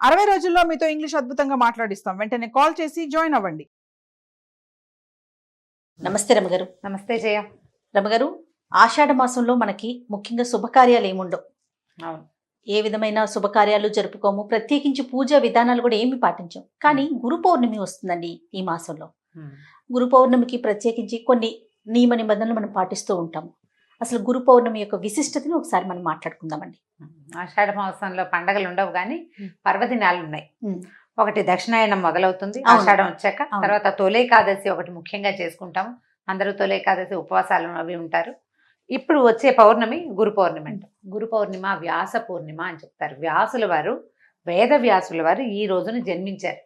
60 రోజుల్లో మీతో ఇంగ్లీష్ అద్భుతంగా మాట్లాడిస్తాం. వెంటనే కాల్ చేసి జాయిన్ అవ్వండి. నమస్తే రమగారు. నమస్తే జయ. రమగారు, ఆషాఢ మాసంలో మనకి ముఖ్యంగా శుభకార్యాలు ఏముండవు. అవును, ఏ విధమైన శుభకార్యాలు జరుపుకోము, ప్రత్యేకించి పూజా విధానాలు కూడా ఏమి పాటించాం. కానీ గురు పౌర్ణమి వస్తుందండి ఈ మాసంలో. గురు పౌర్ణమికి ప్రత్యేకించి కొన్ని నియమ నిబంధనలు మనం పాటిస్తూ ఉంటాము. అసలు గురు పౌర్ణమి యొక్క విశిష్టతని ఒకసారి మనం మాట్లాడుకుందామండి. ఆషాఢ మాసంలో పండగలు ఉండవు కానీ పర్వదినాలు ఉన్నాయి. ఒకటి దక్షిణాయనం మొదలవుతుంది ఆషాఢం వచ్చాక. తర్వాత తొలేకాదశి ఒకటి ముఖ్యంగా చేసుకుంటాము. అందరూ తొలేకాదశి ఉపవాసాలు అవి ఉంటారు. ఇప్పుడు వచ్చే పౌర్ణమి గురు పౌర్ణమి అంటాం. గురు పౌర్ణిమ వ్యాస పూర్ణిమ అని చెప్తారు. వ్యాసుల వారు, వేద వ్యాసుల వారు ఈ రోజున జన్మించారు.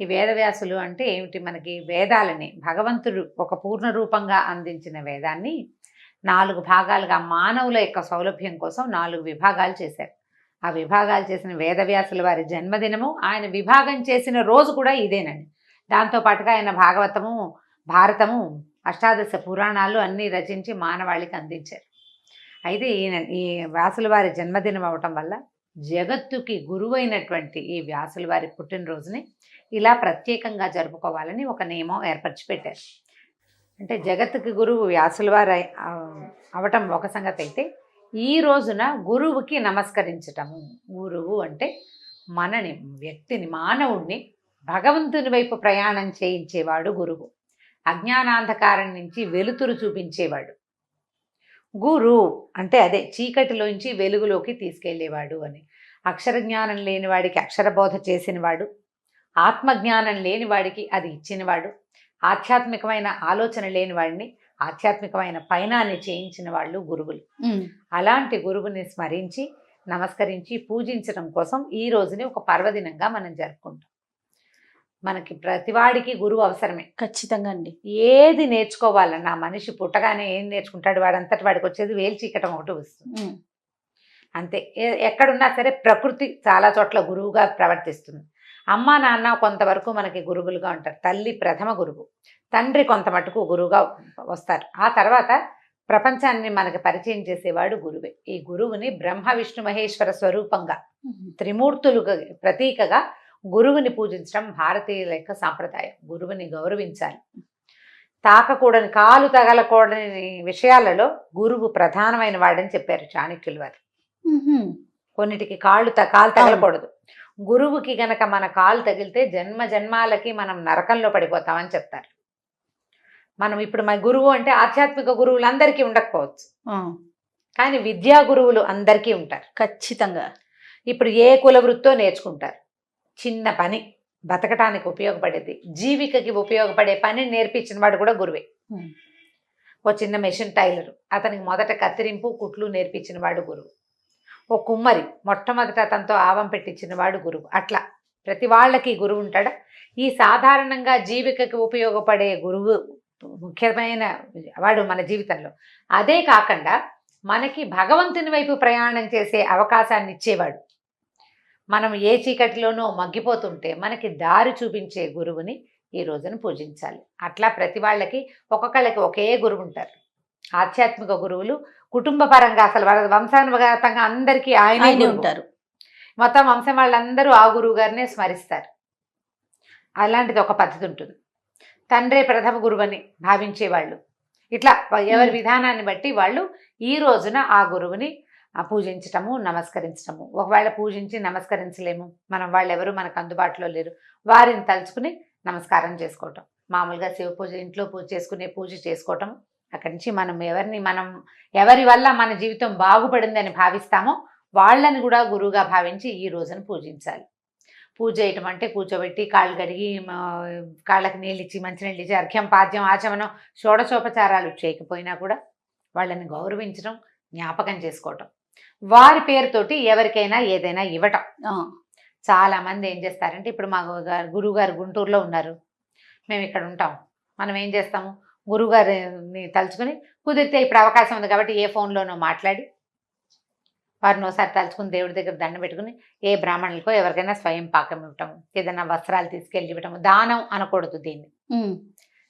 ఈ వేదవ్యాసులు అంటే ఏమిటి? మనకి వేదాలని భగవంతుడు ఒక పూర్ణ రూపంగా అందించిన వేదాన్ని 4 భాగాలుగా మానవుల యొక్క సౌలభ్యం కోసం 4 విభాగాలు చేశారు. ఆ విభాగాలు చేసిన వేదవ్యాసుల వారి జన్మదినము, ఆయన విభాగం చేసిన రోజు కూడా ఇదేనండి. దాంతోపాటుగా ఆయన భాగవతము, భారతము, అష్టాదశ పురాణాలు అన్నీ రచించి మానవాళికి అందించారు. అయితే ఈ వ్యాసుల వారి జన్మదినం అవటం వల్ల జగత్తుకి గురువైనటువంటి ఈ వ్యాసుల వారి పుట్టినరోజుని ఇలా ప్రత్యేకంగా జరుపుకోవాలని ఒక నియమం ఏర్పరిచి పెట్టారు. అంటే జగత్తుకి గురువు వ్యాసుల వారు అవటం ఒక సంగతి అయితే, ఈ రోజున గురువుకి నమస్కరించటము. గురువు అంటే మనని, వ్యక్తిని, మానవుణ్ణి భగవంతుని వైపు ప్రయాణం చేయించేవాడు గురువు. అజ్ఞానాంధకారం నుంచి వెలుతురు చూపించేవాడు. గురు అంటే అదే చీకటిలోంచి వెలుగులోకి తీసుకెళ్లేవాడు అని. అక్షర జ్ఞానం లేనివాడికి అక్షరబోధ చేసినవాడు, ఆత్మజ్ఞానం లేనివాడికి అది ఇచ్చినవాడు, ఆధ్యాత్మికమైన ఆలోచన లేని వాడిని ఆధ్యాత్మికమైన పయనాన్ని చేయించిన వాళ్ళు గురువులు. అలాంటి గురువుని స్మరించి, నమస్కరించి, పూజించడం కోసం ఈ రోజుని ఒక పర్వదినంగా మనం జరుపుకుంటాం. మనకి ప్రతివాడికి గురువు అవసరమే, ఖచ్చితంగా అండి. ఏది నేర్చుకోవాలన్నా మనిషి పుట్టగానే ఏం నేర్చుకుంటాడు? వాడంతటి వాడికి వచ్చేది వేల్చీకటం ఒకటి వస్తుంది అంతే. ఎక్కడున్నా సరే ప్రకృతి చాలా చోట్ల గురువుగా ప్రవర్తిస్తుంది. అమ్మ నాన్న కొంతవరకు మనకి గురువులుగా ఉంటారు. తల్లి ప్రథమ గురువు, తండ్రి కొంత మటుకు గురువుగా వస్తారు. ఆ తర్వాత ప్రపంచాన్ని మనకి పరిచయం చేసేవాడు గురువే. ఈ గురువుని బ్రహ్మ విష్ణు మహేశ్వర స్వరూపంగా, త్రిమూర్తులుగా ప్రతీకగా గురువుని పూజించడం భారతీయుల యొక్క సాంప్రదాయం. గురువుని గౌరవించాలి. తాకకూడని, కాలు తగలకూడని విషయాలలో గురువు ప్రధానమైన వాడని చెప్పారు చాణక్యుల వారు. కొన్నిటికి కాలు తగలకూడదు. గురువుకి గనక మన కాలు తగిలితే జన్మ జన్మాలకి మనం నరకంలో పడిపోతామని చెప్తారు. మనం ఇప్పుడు మన గురువు అంటే ఆధ్యాత్మిక గురువులు అందరికీ ఉండకపోవచ్చు, కానీ విద్యా గురువులు అందరికీ ఉంటారు ఖచ్చితంగా. ఇప్పుడు ఏ కుల వృత్తో నేర్చుకుంటారు. చిన్న పని, బతకటానికి ఉపయోగపడేది, జీవికకి ఉపయోగపడే పని నేర్పించిన వాడు కూడా గురువే. ఓ చిన్న మెషిన్ టైలరు, అతనికి మొదట కత్తిరింపు, కుట్లు నేర్పించిన వాడు గురువు. ఓ కుమ్మరి, మొట్టమొదట అతనితో ఆవం పెట్టించిన వాడు గురువు. అట్లా ప్రతి వాళ్ళకి గురువు ఉంటాడా? ఈ సాధారణంగా జీవికకి ఉపయోగపడే గురువు ముఖ్యమైన వాడు మన జీవితంలో. అదే కాకుండా మనకి భగవంతుని వైపు ప్రయాణం చేసే అవకాశాన్ని ఇచ్చేవాడు. మనం ఏ చీకటిలోనో మగ్గిపోతుంటే మనకి దారి చూపించే గురువుని ఈ రోజున పూజించాలి. అట్లా ప్రతి వాళ్ళకి ఒక్కొక్కళ్ళకి ఒకే గురువు ఉంటారు. ఆధ్యాత్మిక గురువులు కుటుంబ పరంగా అసలు వాళ్ళ వంశానుగతంగా అందరికీ ఆయనే ఉంటారు. మొత్తం వంశం వాళ్ళందరూ ఆ గురువు గారినే స్మరిస్తారు. అలాంటిది ఒక పద్ధతి ఉంటుంది. తండ్రే ప్రథమ గురువని భావించేవాళ్ళు. ఇట్లా ఎవరి విధానాన్ని బట్టి వాళ్ళు ఈ రోజున ఆ గురువుని పూజించటము, నమస్కరించటము. ఒకవేళ పూజించి నమస్కరించలేము, మనం వాళ్ళెవరు మనకు అందుబాటులో లేరు, వారిని తలుచుకుని నమస్కారం చేసుకోవటం. మామూలుగా శివ పూజ, ఇంట్లో పూజ చేసుకునే పూజ చేసుకోవటం. అక్కడి నుంచి మనం ఎవరి వల్ల మన జీవితం బాగుపడిందని భావిస్తామో వాళ్ళని కూడా గురువుగా భావించి ఈ రోజున పూజించాలి. పూజ చేయటం అంటే కూర్చోబెట్టి కాళ్ళు కడిగి, కాళ్ళకి నీళ్ళు ఇచ్చి, మంచినీళ్ళు ఇచ్చి, అర్ఘ్యం, పాద్యం, ఆచమనం, షోడశోపచారాలు చేయకపోయినా కూడా వాళ్ళని గౌరవించడం, జ్ఞాపకం చేసుకోవటం, వారి పేరుతోటి ఎవరికైనా ఏదైనా ఇవ్వటం. చాలామంది ఏం చేస్తారంటే, ఇప్పుడు మా గురువు గారు గుంటూరులో ఉన్నారు, మేము ఇక్కడ ఉంటాం, మనం ఏం చేస్తాము, గురువుగారిని తలుచుకుని కుదిరితే ఇప్పుడు అవకాశం ఉంది కాబట్టి ఏ ఫోన్లోనో మాట్లాడి వారిని ఒకసారి తలుచుకుని దేవుడి దగ్గర దండం పెట్టుకుని ఏ బ్రాహ్మణులకో ఎవరికైనా స్వయం పాకం ఇవ్వటము, ఏదైనా వస్త్రాలు తీసుకెళ్ళి ఇవ్వటము. దానం అనకూడదు దీన్ని,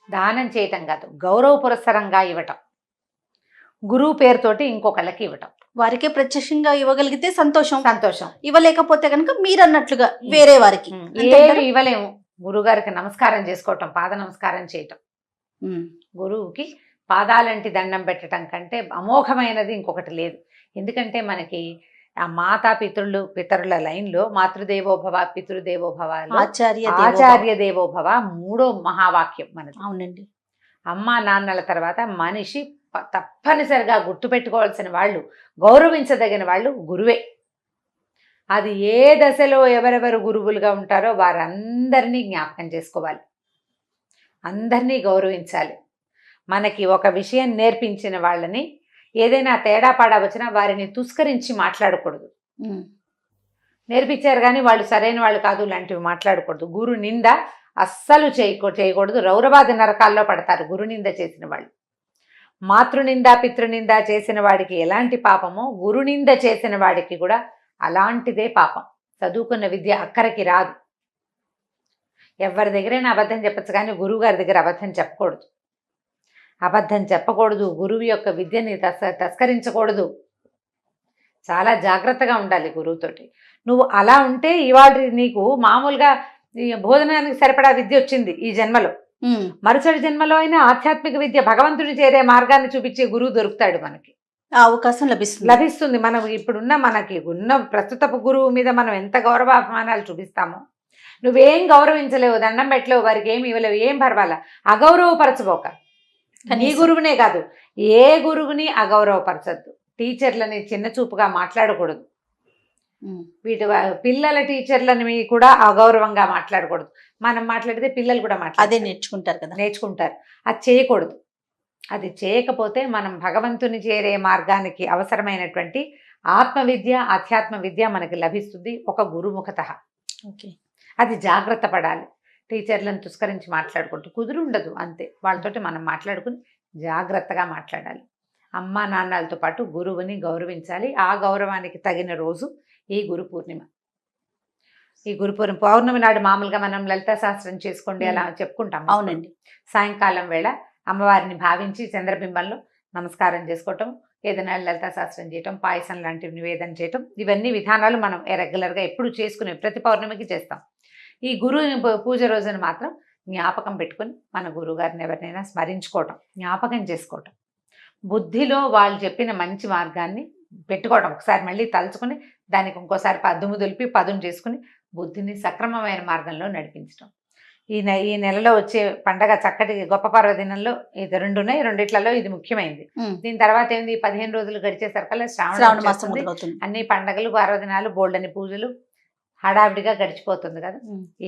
దానం చేయటం కాదు, గౌరవ పురస్సరంగా ఇవ్వటం, గురువు పేరుతోటి ఇంకొకళ్ళకి ఇవ్వటం. వారికే ప్రత్యక్షంగా ఇవ్వగలిగితే సంతోషం, సంతోషం. ఇవ్వలేకపోతే కనుక మీరు అన్నట్లుగా వేరే వారికి ఏమి ఇవ్వలేము. గురుగారికి నమస్కారం చేసుకోవటం, పాద నమస్కారం చేయటం. గురువుకి పాదాలంటి దండం పెట్టడం కంటే అమోఘమైనది ఇంకొకటి లేదు. ఎందుకంటే మనకి ఆ మాతా పితరుల లైన్లో మాతృదేవోభవ పితృదేవోభవ, ఆచార్య దేవోభవ 3వ మహావాక్యం మనది. అవునండి. అమ్మా నాన్నల తర్వాత మనిషి తప్పనిసరిగా గుర్తుపెట్టుకోవాల్సిన వాళ్ళు, గౌరవించదగిన వాళ్ళు గురువే. అది ఏ దశలో ఎవరెవరు గురువులుగా ఉంటారో వారందరినీ జ్ఞాపకం చేసుకోవాలి, అందరినీ గౌరవించాలి. మనకి ఒక విషయం నేర్పించిన వాళ్ళని ఏదైనా తేడా పాడా వచ్చినా వారిని తుస్కరించి మాట్లాడకూడదు. నేర్పించారు కానీ వాళ్ళు సరైన వాళ్ళు కాదు లాంటివి మాట్లాడకూడదు. గురు నింద అస్సలు చేయకూడదు. రౌరవాది నరకాల్లో పడతారు గురు నింద చేసిన వాళ్ళు. మాతృనింద పితృనింద చేసిన వాడికి ఎలాంటి పాపమో గురు నింద చేసిన వాడికి కూడా అలాంటిదే పాపం. చదువుకున్న విద్య అక్కడికి రాదు. ఎవరి దగ్గరైనా అబద్ధం చెప్పచ్చు కానీ గురువు గారి దగ్గర అబద్ధం చెప్పకూడదు. అబద్ధం చెప్పకూడదు. గురువు యొక్క విద్యని తస్కరించకూడదు. చాలా జాగ్రత్తగా ఉండాలి గురువుతోటి. నువ్వు అలా ఉంటే ఇవాళ నీకు మామూలుగా భోజనానికి సరిపడా విద్య వచ్చింది ఈ జన్మలో. మరుసటి జన్మలో అయినా ఆధ్యాత్మిక విద్య, భగవంతుని చేరే మార్గాన్ని చూపించే గురువు దొరుకుతాడు మనకి. అవకాశం లభిస్తుంది. మనం ఇప్పుడున్న మనకి ఉన్న ప్రస్తుతపు గురువు మీద మనం ఎంత గౌరవాభిమానాలు చూపిస్తామో, నువ్వేం గౌరవించలేవు, దండం పెట్టలేవు, వారికి ఏమి ఇవ్వలేవు, ఏం పర్వాలా. అగౌరవపరచబోక. నీ గురువునే కాదు, ఏ గురువుని అగౌరవపరచద్దు. టీచర్లని చిన్న చూపుగా మాట్లాడకూడదు. వీటి పిల్లల టీచర్లని కూడా అగౌరవంగా మాట్లాడకూడదు. మనం మాట్లాడితే పిల్లలు కూడా అదే నేర్చుకుంటారు కదా, నేర్చుకుంటారు. అది చేయకూడదు. అది చేయకపోతే మనం భగవంతుని చేరే మార్గానికి అవసరమైనటువంటి ఆత్మవిద్య, అధ్యాత్మ విద్య మనకి లభిస్తుంది ఒక గురుముఖతః. అది జాగ్రత్త పడాలి. టీచర్లను తుస్కరించి మాట్లాడుకుంటూ కుదురుండదు. అంతే, వాళ్ళతోటి మనం మాట్లాడుకుని జాగ్రత్తగా మాట్లాడాలి. అమ్మా నాన్నలతో పాటు గురువుని గౌరవించాలి. ఆ గౌరవానికి తగిన రోజు ఈ గురు పూర్ణిమ. ఈ గురు పౌర్ణమి నాడు మామూలుగా మనం లలితా శాస్త్రం చేసుకోండి అలా చెప్పుకుంటాం. అవునండి. సాయంకాలం వేళ అమ్మవారిని భావించి చంద్రబింబంలో నమస్కారం చేసుకోవటం, ఏదైనా లలితా శాస్త్రం చేయటం, పాయసం లాంటివి నివేదన చేయటం, ఇవన్నీ విధానాలు మనం రెగ్యులర్గా ఎప్పుడు చేసుకునే ప్రతి పౌర్ణమికి చేస్తాం. ఈ గురు పూజ రోజున మాత్రం జ్ఞాపకం పెట్టుకుని మన గురువుగారిని ఎవరినైనా స్మరించుకోవటం, జ్ఞాపకం చేసుకోవటం, బుద్ధిలో వాళ్ళు చెప్పిన మంచి మార్గాన్ని పెట్టుకోవటం, ఒకసారి మళ్ళీ తలుచుకుని దానికి ఇంకోసారి పదుము దులిపి పదును చేసుకుని బుద్ధిని సక్రమమైన మార్గంలో నడిపించడం. ఈ నెలలో వచ్చే పండగ చక్కటి గొప్ప పర్వదినంలో ఇది 2 ఉన్నాయి. రెండిట్లలో ఇది ముఖ్యమైనది. దీని తర్వాత ఏంది, 15 రోజులు గడిచేసరికల్లా శ్రావణ మాసం అన్ని పండగలు, పర్వదినాలు, బోల్డని పూజలు హడావిడిగా గడిచిపోతుంది కదా.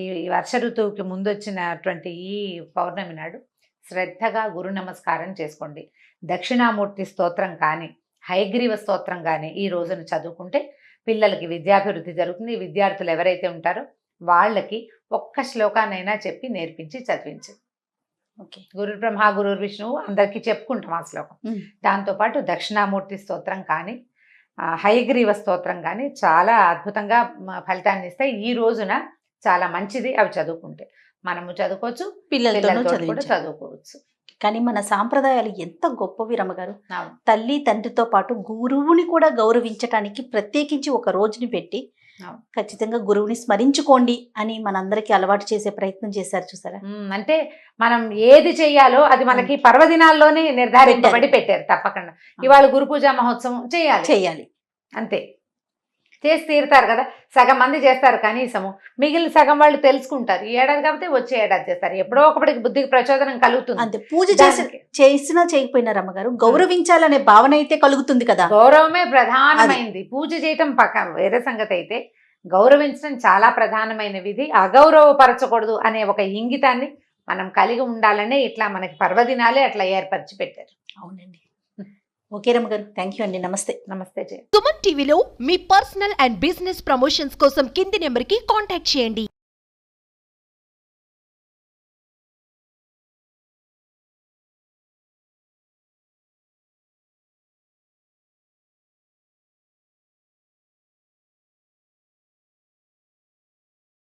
ఈ వర్ష ఋతువుకి ముందు వచ్చినటువంటి ఈ పౌర్ణమి నాడు శ్రద్ధగా గురు నమస్కారం చేసుకోండి. దక్షిణామూర్తి స్తోత్రం కానీ, హయగ్రీవ స్తోత్రం కానీ ఈ రోజున చదువుకుంటే పిల్లలకి విద్యాభివృద్ధి జరుగుతుంది. విద్యార్థులు ఎవరైతే ఉంటారో వాళ్ళకి ఒక్క శ్లోకానైనా చెప్పి నేర్పించి చదివించండి. గురు బ్రహ్మ గురు విష్ణువు అందరికీ చెప్పుకుంటాం ఆ శ్లోకం. దాంతోపాటు దక్షిణామూర్తి స్తోత్రం కానీ, హయగ్రీవ స్తోత్రం కానీ చాలా అద్భుతంగా ఫలితాన్ని ఇస్తాయి. ఈ రోజున చాలా మంచిది అవి చదువుకుంటే. మనము చదువుకోవచ్చు, పిల్లలతో కూడా చదువుకోవచ్చు. కానీ మన సాంప్రదాయాలు ఎంత గొప్పవి రమ్మగారు. తల్లి తండ్రితో పాటు గురువుని కూడా గౌరవించటానికి ప్రత్యేకించి ఒక రోజుని పెట్టి ఖచ్చితంగా గురువుని స్మరించుకోండి అని మనందరికీ అలవాటు చేసే ప్రయత్నం చేశారు, చూసారా. అంటే మనం ఏది చెయ్యాలో అది మనకి పర్వదినాల్లోనే నిర్ధారించబడి పెట్టారు. తప్పకుండా ఇవాళ గురు పూజా మహోత్సవం చేయాలి అంతే. చేసి తీరుతారు కదా. సగం మంది చేస్తారు కనీసము, మిగిలిన సగం వాళ్ళు తెలుసుకుంటారు. ఈ ఏడాది కాబట్టి వచ్చే ఏడాది చేస్తారు. ఎప్పుడో ఒకటికి బుద్ధికి ప్రచోదనం కలుగుతుంది. అంతే. పూజ చేసినా చేయకపోయినా రమ్మగారు గౌరవించాలనే భావన అయితే కలుగుతుంది కదా. గౌరవమే ప్రధానమైంది. పూజ చేయటం పక్కన వేరే సంగతి అయితే గౌరవించడం చాలా ప్రధానమైన విధి. అగౌరవపరచకూడదు అనే ఒక ఇంగితాన్ని మనం కలిగి ఉండాలనే ఇట్లా మనకి పర్వదినాలే అట్లా ఏర్పరిచి పెట్టారు. అవునండి. ఓకే రమ్మగారు, థ్యాంక్ యూ అండి. నమస్తే. నమస్తే. సుమన్ టీవీలో మీ పర్సనల్ అండ్ బిజినెస్ ప్రమోషన్స్ కోసం కింది నెంబర్కి కాంటాక్ట్ చేయండి.